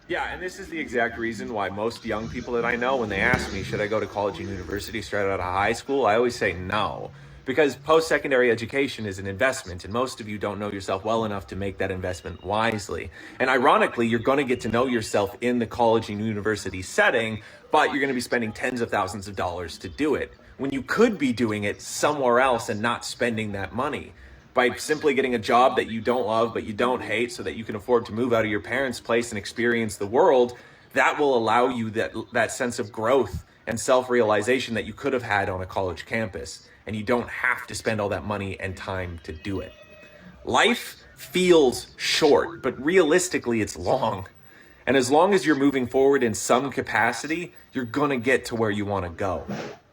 Yeah, and this is the exact reason why most young people that I know, when they ask me, should I go to college and university straight out of high school, I always say no. Because post secondary education is an investment, and most of you don't know yourself well enough to make that investment wisely. And ironically, you're going to get to know yourself in the college and university setting, but you're going to be spending tens of thousands of dollars to do it when you could be doing it somewhere else and not spending that money by simply getting a job that you don't love but you don't hate so that you can afford to move out of your parents' place and experience the world. That will allow you that sense of growth and self-realization that you could have had on a college campus, and you don't have to spend all that money and time to do it. Life feels short, but realistically it's long. And as long as you're moving forward in some capacity, you're going to get to where you want to go.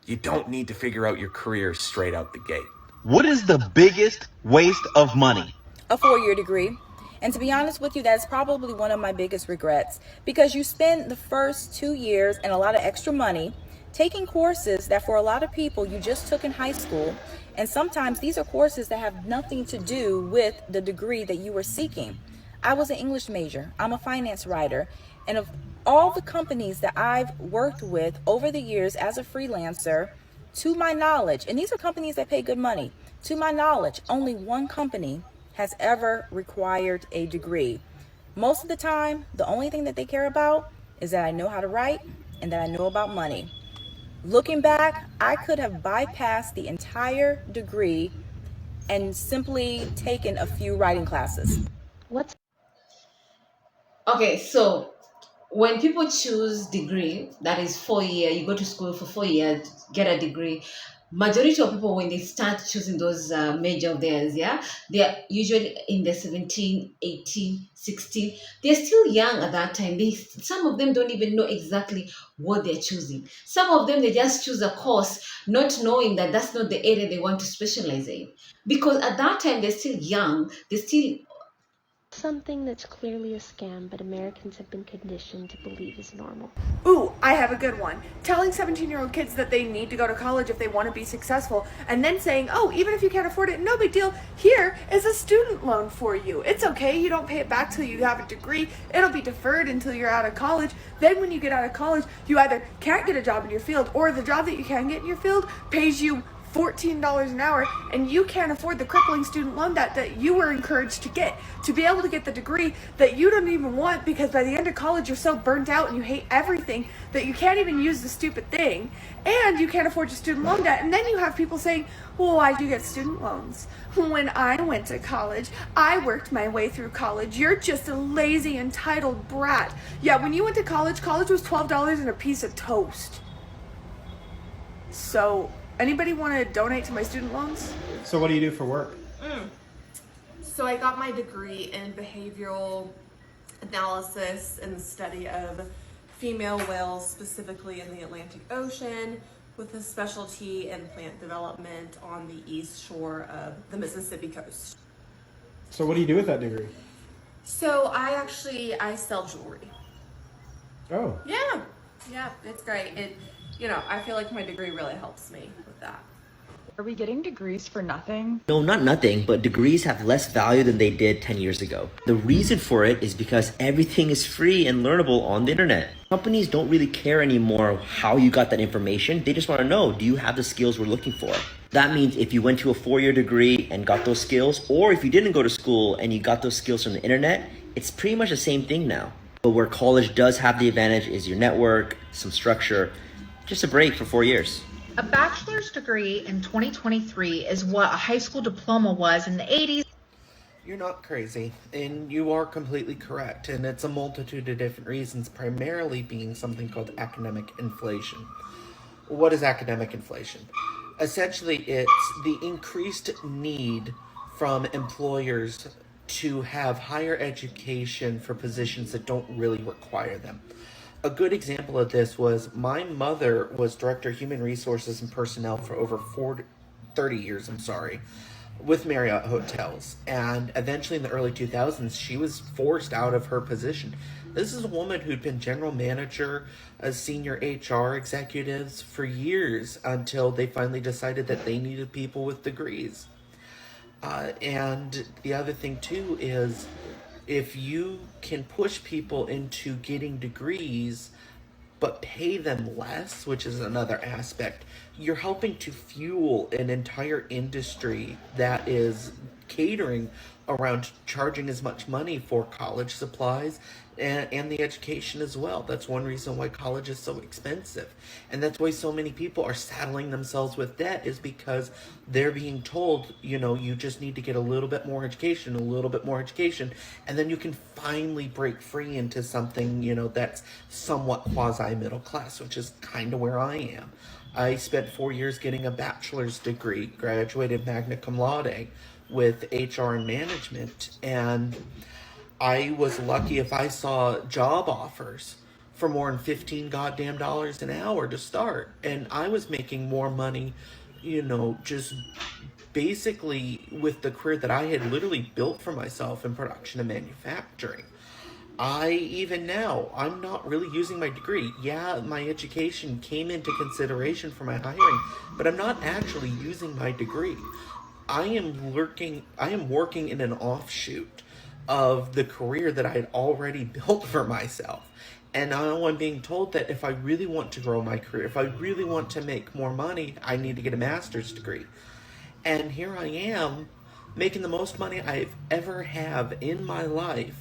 You don't need to figure out your career straight out the gate. What is the biggest waste of money? A 4-year degree. And to be honest with you, that's probably one of my biggest regrets, because you spend the first 2 years and a lot of extra money taking courses that for a lot of people you just took in high school. And sometimes these are courses that have nothing to do with the degree that you were seeking. I was an English major. I'm a finance writer. And of all the companies that I've worked with over the years as a freelancer, to my knowledge, and these are companies that pay good money, to my knowledge, only one company has ever required a degree. Most of the time, the only thing that they care about is that I know how to write and that I know about money. Looking back, I could have bypassed the entire degree and simply taken a few writing classes. What's Okay, so when people choose degree, that is 4 year, you go to school for 4 years, get a degree. Majority of people, when they start choosing those major of theirs, yeah, they are usually in the 17, 18, 16. They're still young at that time. Some of them don't even know exactly what they're choosing. Some of them, they just choose a course not knowing that that's not the area they want to specialize in, because at that time they're still young. They still something that's clearly a scam, but Americans have been conditioned to believe is normal? Ooh, I have a good one. Telling 17-year-old kids that they need to go to college if they want to be successful, and then saying, oh, even if you can't afford it, no big deal. Here is a student loan for you. It's okay. You don't pay it back till you have a degree. It'll be deferred until you're out of college. Then when you get out of college, you either can't get a job in your field, or the job that you can get in your field pays you $14 an hour, and you can't afford the crippling student loan debt that you were encouraged to get to be able to get the degree that you don't even want, because by the end of college you're so burnt out and you hate everything that you can't even use the stupid thing, and you can't afford your student loan debt. And then you have people saying, well, why do you get student loans? When I went to college, I worked my way through college. You're just a lazy, entitled brat. Yeah, when you went to college, college was $12 and a piece of toast. So anybody want to donate to my student loans? So what do you do for work? So I got my degree in behavioral analysis and the study of female whales, specifically in the Atlantic Ocean, with a specialty in plant development on the east shore of the Mississippi coast. So what do you do with that degree? So I sell jewelry. Oh, Yeah, it's great. I feel like my degree really helps me with that. Are we getting degrees for nothing? No, not nothing, but degrees have less value than they did 10 years ago. The reason for it is because everything is free and learnable on the internet. Companies don't really care anymore how you got that information. They just want to know, do you have the skills we're looking for? That means if you went to a 4-year degree and got those skills, or if you didn't go to school and you got those skills from the internet, it's pretty much the same thing now. But where college does have the advantage is your network, some structure, just a break for 4 years. A bachelor's degree in 2023 is what a high school diploma was in the 80s. You're not crazy, and you are completely correct, and it's a multitude of different reasons, primarily being something called academic inflation. What is academic inflation? Essentially, it's the increased need from employers to have higher education for positions that don't really require them. A good example of this was my mother was director of human resources and personnel for over 30 years, with Marriott Hotels. And eventually in the early 2000s, she was forced out of her position. This is a woman who'd been general manager, a senior HR executives for years until they finally decided that they needed people with degrees. And the other thing too is If you can push people into getting degrees but pay them less, which is another aspect, you're helping to fuel an entire industry that is catering around charging as much money for college supplies and the education as well. That's one reason why college is so expensive. And that's why so many people are saddling themselves with debt, is because they're being told, you know, you just need to get a little bit more education, and then you can finally break free into something, you know, that's somewhat quasi middle class, which is kind of where I am. I spent 4 years getting a bachelor's degree, graduated magna cum laude with HR and management, and I was lucky if I saw job offers for more than $15 goddamn dollars an hour to start, and I was making more money, you know, just basically with the career that I had literally built for myself in production and manufacturing. Even now, I'm not really using my degree. Yeah, my education came into consideration for my hiring, but I'm not actually using my degree. I am working in an offshoot of the career that I had already built for myself. And now I'm being told that if I really want to grow my career, if I really want to make more money, I need to get a master's degree. And here I am making the most money I've ever have in my life,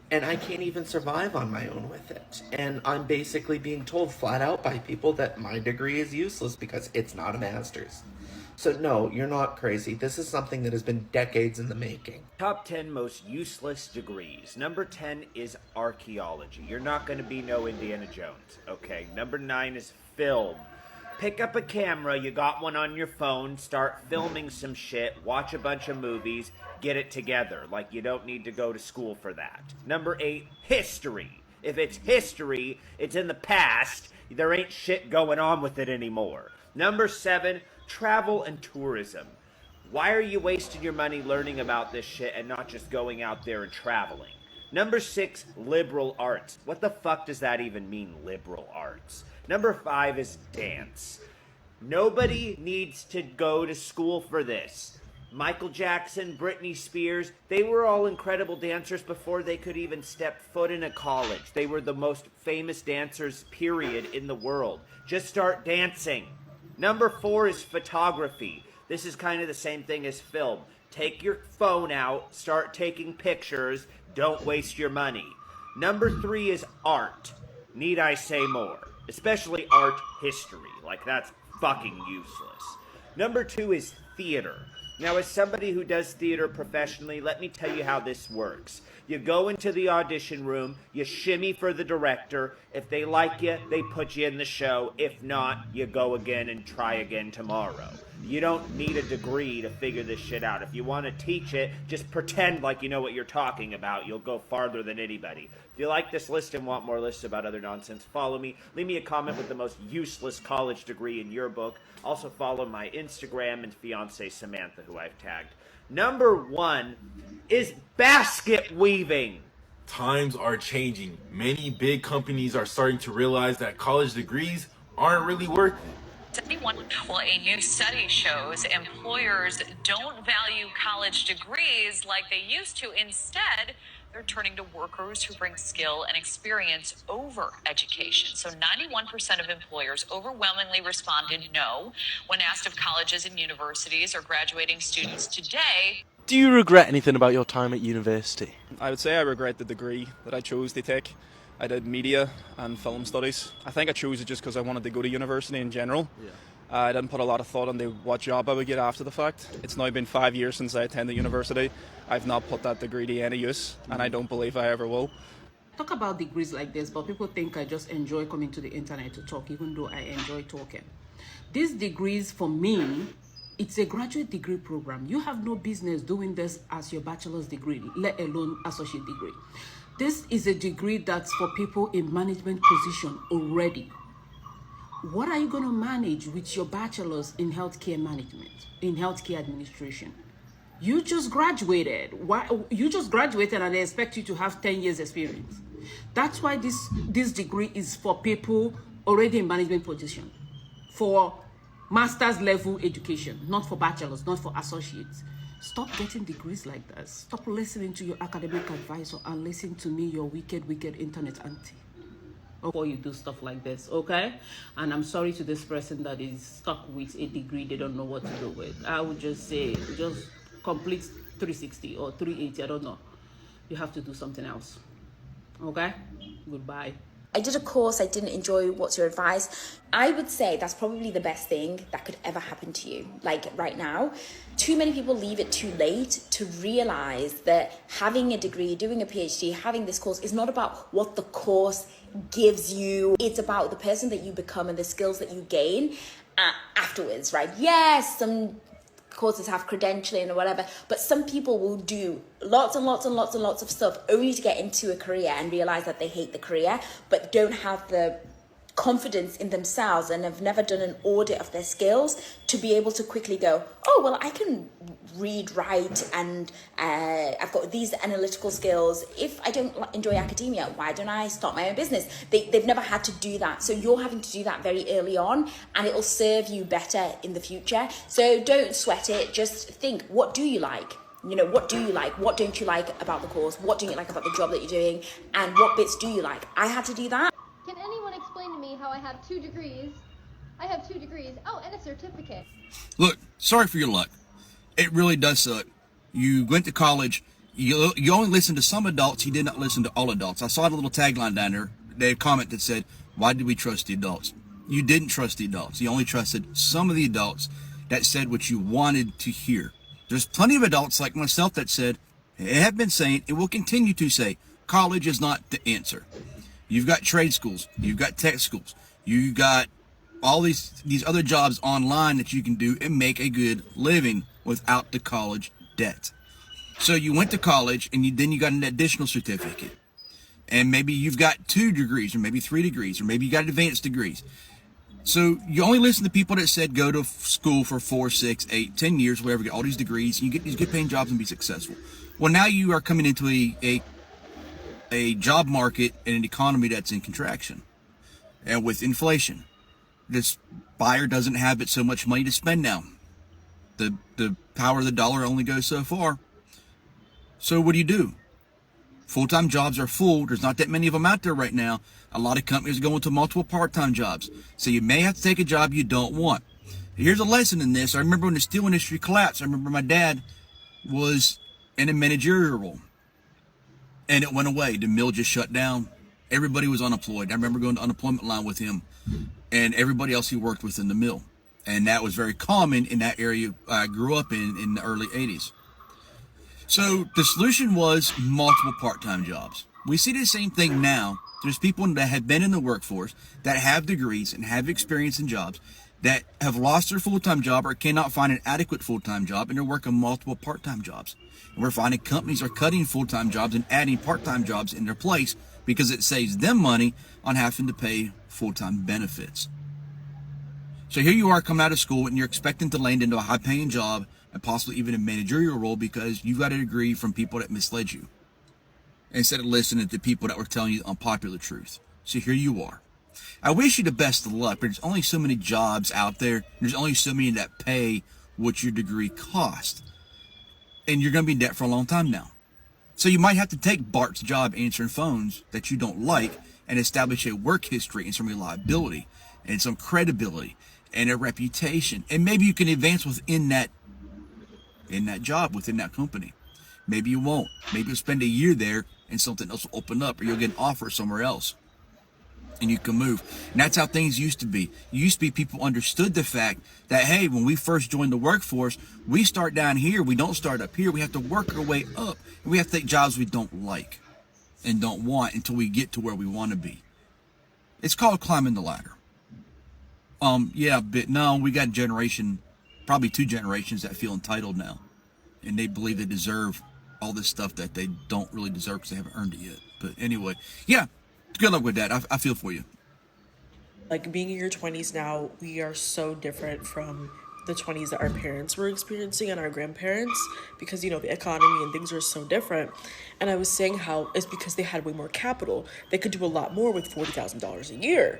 and I can't even survive on my own with it. And I'm basically being told flat out by people that my degree is useless because it's not a master's. So no, you're not crazy. This is something that has been decades in the making. Top 10 most useless degrees. Number 10 is archaeology. You're not going to be no Indiana Jones, okay? Number 9 is film. Pick up a camera, you got one on your phone, start filming some shit, watch a bunch of movies, get it together. Like, you don't need to go to school for that. Number 8, history. If it's history, it's in the past. There ain't shit going on with it anymore. Number 7, travel and tourism. Why are you wasting your money learning about this shit and not just going out there and traveling? Number 6, liberal arts. What the fuck does that even mean, liberal arts? Number 5 is dance. Nobody needs to go to school for this. Michael Jackson, Britney Spears, they were all incredible dancers before they could even step foot in a college. They were the most famous dancers, period, in the world. Just start dancing. Number 4 is photography. This is kind of the same thing as film. Take your phone out, start taking pictures, don't waste your money. Number 3 is art. Need I say more? Especially art history. Like, that's fucking useless. Number 2 is theater. Now, as somebody who does theater professionally, let me tell you how this works. You go into the audition room, you shimmy for the director. If they like you, they put you in the show. If not, you go again and try again tomorrow. You don't need a degree to figure this shit out. If you want to teach it, just pretend like you know what you're talking about. You'll go farther than anybody. If you like this list and want more lists about other nonsense, follow me. Leave me a comment with the most useless college degree in your book. Also follow my Instagram and fiance Samantha, who I've tagged. Number 1 is basket weaving. Times are changing. Many big companies are starting to realize that college degrees aren't really worth it. Well, a new study shows employers don't value college degrees like they used to. Instead, they're turning to workers who bring skill and experience over education. So 91% of employers overwhelmingly responded no when asked if colleges and universities are graduating students today. Do you regret anything about your time at university? I would say I regret the degree that I chose to take. I did media and film studies. I think I chose it just because I wanted to go to university in general. Yeah. I didn't put a lot of thought into what job I would get after the fact. It's now been 5 years since I attended university. I've not put that degree to any use, and I don't believe I ever will. Talk about degrees like this, but people think I just enjoy coming to the internet to talk, even though I enjoy talking. These degrees, for me, it's a graduate degree program. You have no business doing this as your bachelor's degree, let alone associate degree. This is a degree that's for people in management position already. What are you going to manage with your bachelor's in healthcare management, in healthcare administration? You just graduated. You just graduated and they expect you to have 10 years experience. That's why this degree is for people already in management position, for master's level education, not for bachelor's, not for associates. Stop getting degrees like that. Stop listening to your academic advisor and listen to me, your wicked, wicked internet auntie. Before you do stuff like this, okay? And I'm sorry to this person that is stuck with a degree they don't know what to do with. I would just say, just complete 360 or 380, I don't know. You have to do something else, okay? Goodbye. I did a course I didn't enjoy. What's your advice? I would say that's probably the best thing that could ever happen to you, like right now. Too many people leave it too late to realize that having a degree, doing a PhD, having this course is not about what the course gives you. It's about the person that you become and the skills that you gain afterwards, right? Yes, some courses have credentialing or whatever, but some people will do lots and lots and lots and lots of stuff only to get into a career and realize that they hate the career, but don't have the confidence in themselves and have never done an audit of their skills to be able to quickly go, oh, well, I can read, write, and I've got these analytical skills. If I don't enjoy academia, why don't I start my own business? They've never had to do that. So you're having to do that very early on, and it will serve you better in the future. So don't sweat it. Just think, what do you like? You know, what do you like? What don't you like about the course? What do you like about the job that you're doing? And what bits do you like? I had to do that. Can anyone explain to me how I have 2 degrees? I have 2 degrees. Oh, and a certificate. Look, sorry for your luck. It really does suck. You went to college. You only listened to some adults. You did not listen to all adults. I saw a little tagline down there. They had a comment that said, why did we trust the adults? You didn't trust the adults. You only trusted some of the adults that said what you wanted to hear. There's plenty of adults like myself that said, have been saying, and will continue to say, college is not the answer. You've got trade schools. You've got tech schools. You've got all these other jobs online that you can do and make a good living without the college debt. So you went to college and then you got an additional certificate. And maybe you've got 2 degrees or maybe 3 degrees or maybe you got advanced degrees. So you only listen to people that said go to school for 4, 6, 8, 10 years, whatever, get all these degrees, and you get these good paying jobs and be successful. Well, now you are coming into a job market and an economy that's in contraction. And with inflation, this buyer doesn't have so much money to spend now. The power of the dollar only goes so far. So what do? Full-time jobs are full. There's not that many of them out there right now. A lot of companies are going to multiple part-time jobs. So you may have to take a job you don't want. Here's a lesson in this. I remember when the steel industry collapsed. I remember my dad was in a managerial role. And it went away. The mill just shut down. Everybody was unemployed. I remember going to unemployment line with him and everybody else he worked with in the mill. And that was very common in that area I grew up in the early 80s. So the solution was multiple part-time jobs. We see the same thing now. There's people that have been in the workforce that have degrees and have experience in jobs that have lost their full-time job or cannot find an adequate full-time job, and they're working multiple part-time jobs. And we're finding companies are cutting full-time jobs and adding part-time jobs in their place because it saves them money on having to pay full-time benefits. So here you are coming out of school and you're expecting to land into a high-paying job and possibly even a managerial role because you got a degree from people that misled you instead of listening to people that were telling you the unpopular truth. So here you are. I wish you the best of luck, but there's only so many jobs out there. There's only so many that pay what your degree cost. And you're going to be in debt for a long time now. So you might have to take Bart's job answering phones that you don't like and establish a work history and some reliability and some credibility and a reputation. And maybe you can advance within that job, within that company. Maybe you won't. Maybe you'll spend a year there and something else will open up, or you'll get an offer somewhere else and you can move. And that's how things used to be. It used to be people understood the fact that, hey, when we first joined the workforce, we start down here. We don't start up here. We have to work our way up. And we have to take jobs we don't like and don't want until we get to where we want to be. It's called climbing the ladder. Yeah, but no, we got a generation, probably 2 generations that feel entitled now. And they believe they deserve all this stuff that they don't really deserve because they haven't earned it yet. But anyway, yeah, good luck with that. I feel for you. Like, being in your 20s now, we are so different from the 20s that our parents were experiencing and our grandparents, because, you know, the economy and things are so different. And I was saying how it's because they had way more capital. They could do a lot more with $40,000 a year.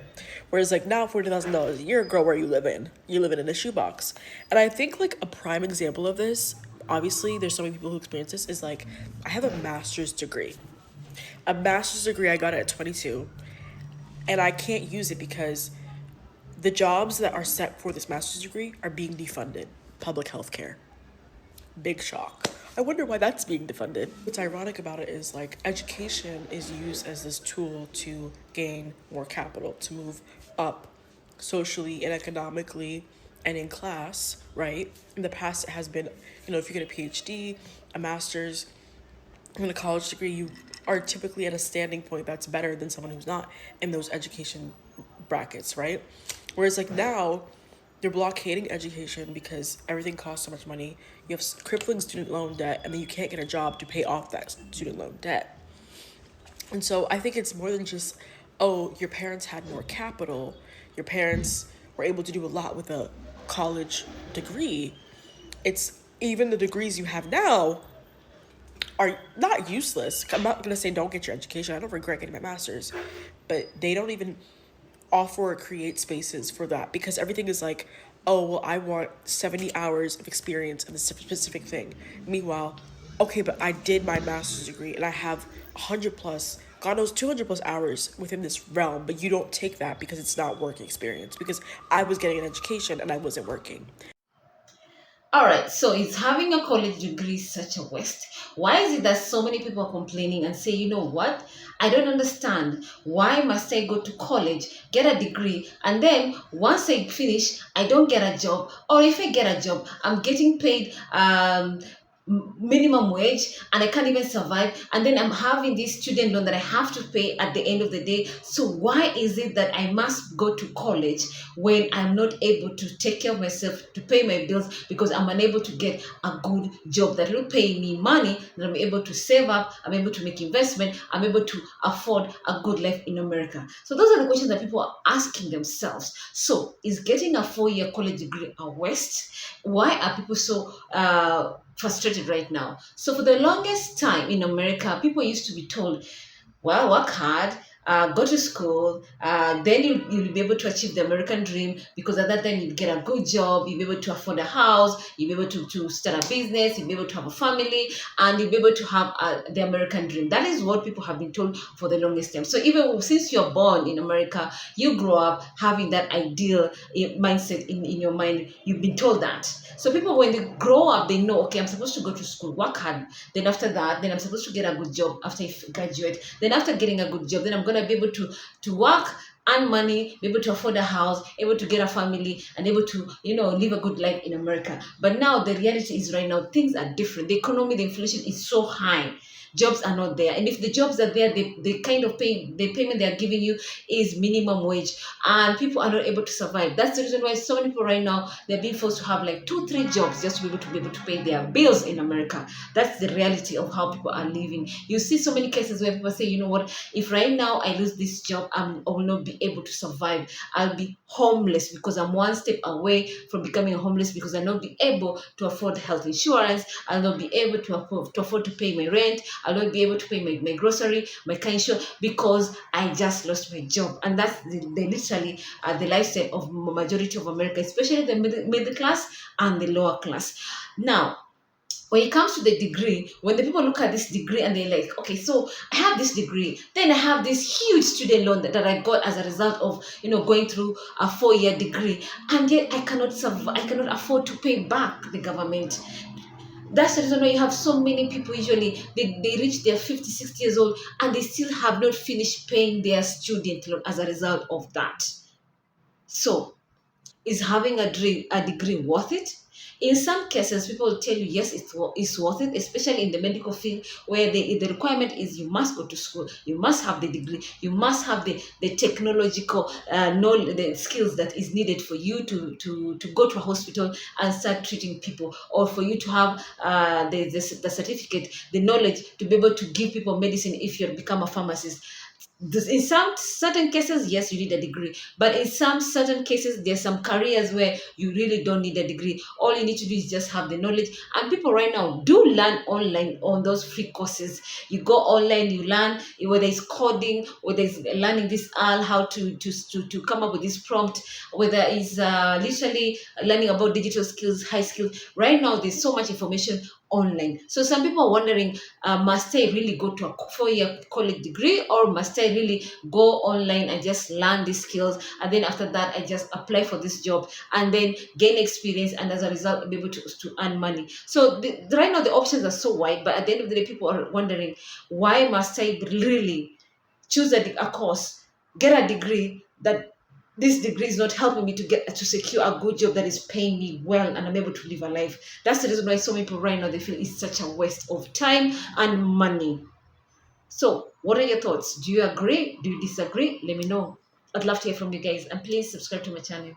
Whereas, like, now $40,000 a year, girl, where are you living? You're living in a shoebox. And I think, like, a prime example of this, obviously there's so many people who experience this, is like, I have a master's degree. A master's degree, I got it at 22, and I can't use it because the jobs that are set for this master's degree are being defunded. Public health care. Big shock. I wonder why that's being defunded. What's ironic about it is, like, education is used as this tool to gain more capital, to move up socially and economically and in class, right? In the past, it has been, you know, if you get a PhD, a master's, and a college degree, you are typically at a standing point that's better than someone who's not in those education brackets, right? Whereas, like, now, they're blockading education because everything costs so much money. You have crippling student loan debt, and then you can't get a job to pay off that student loan debt. And so I think it's more than just, oh, your parents had more capital, your parents were able to do a lot with a college degree. It's even the degrees you have now are not useless. I'm not going to say don't get your education. I don't regret getting my master's, but they don't even offer or create spaces for that because everything is like, oh, well, I want 70 hours of experience in this specific thing. Meanwhile, okay, but I did my master's degree and I have 100 plus, God knows 200 plus hours within this realm, but you don't take that because it's not work experience, because I was getting an education and I wasn't working. All right, so is having a college degree such a waste? Why is it that so many people are complaining and say, you know what? I don't understand. Why must I go to college, get a degree, and then once I finish, I don't get a job? Or if I get a job, I'm getting paid minimum wage and I can't even survive, and then I'm having this student loan that I have to pay at the end of the day. So why is it that I must go to college when I'm not able to take care of myself, to pay my bills, because I'm unable to get a good job that will pay me money, that I'm able to save up, I'm able to make investment, I'm able to afford a good life in America? So those are the questions that people are asking themselves. So is getting a 4-year college degree a waste? Why are people so frustrated right now? So for the longest time in America, people used to be told, well, work hard, go to school, then you'll be able to achieve the American dream, because at that time you'll get a good job, you'll be able to afford a house, you'll be able to start a business, you'll be able to have a family, and you'll be able to have the American dream. That is what people have been told for the longest time. So even since you're born in America, you grow up having that ideal mindset in your mind. You've been told that. So people, when they grow up, they know, okay, I'm supposed to go to school, work hard. Then after that, then I'm supposed to get a good job after I graduate. Then after getting a good job, then I'm going to be able to work, earn money, be able to afford a house, able to get a family, and able to, live a good life in America. But now the reality is right now, things are different. The economy, the inflation is so high. Jobs are not there, and if the jobs are there, the kind of the payment they are giving you is minimum wage, and people are not able to survive. That's the reason why so many people right now, they're being forced to have like 2-3 jobs just to be able to pay their bills in America. That's the reality of how people are living. You see so many cases where people say, you know what, if right now I lose this job, I will not be able to survive. I'll be homeless because I'm one step away from becoming homeless, because I'll not be able to afford health insurance, I'll not be able to afford to pay my rent, I'll not be able to pay my grocery, my car insurance, because I just lost my job. And that's literally the lifestyle of majority of America, especially the middle class and the lower class. Now, when it comes to the degree, when the people look at this degree and they're like, okay, so I have this degree, then I have this huge student loan that I got as a result of, going through a 4-year degree, and yet I cannot afford to pay back the government. That's the reason why you have so many people, usually they reach their 50, 60 years old and they still have not finished paying their student loan as a result of that. So, is having a degree worth it? In some cases, people will tell you, yes, it's worth it, especially in the medical field, where the requirement is you must go to school, you must have the degree, you must have the technological knowledge, the skills that is needed for you to go to a hospital and start treating people, or for you to have the certificate, the knowledge to be able to give people medicine if you become a pharmacist. In some certain cases, yes, you need a degree, but in some certain cases, there's some careers where you really don't need a degree. All you need to do is just have the knowledge. And people right now do learn online on those free courses. You go online, you learn, whether it's coding, whether it's learning this how to come up with this prompt, whether it's literally learning about digital skills, high skills. Right now, there's so much information online. So some people are wondering, must I really go to a 4-year college degree, or must I really go online and just learn these skills, and then after that I just apply for this job and then gain experience, and as a result be able to earn money. So right now the options are so wide, but at the end of the day people are wondering, why must I really choose a course, get a degree, that this degree is not helping me to secure a good job that is paying me well and I'm able to live a life. That's the reason why so many people right now, they feel it's such a waste of time and money. So what are your thoughts? Do you agree? Do you disagree? Let me know. I'd love to hear from you guys, and please subscribe to my channel.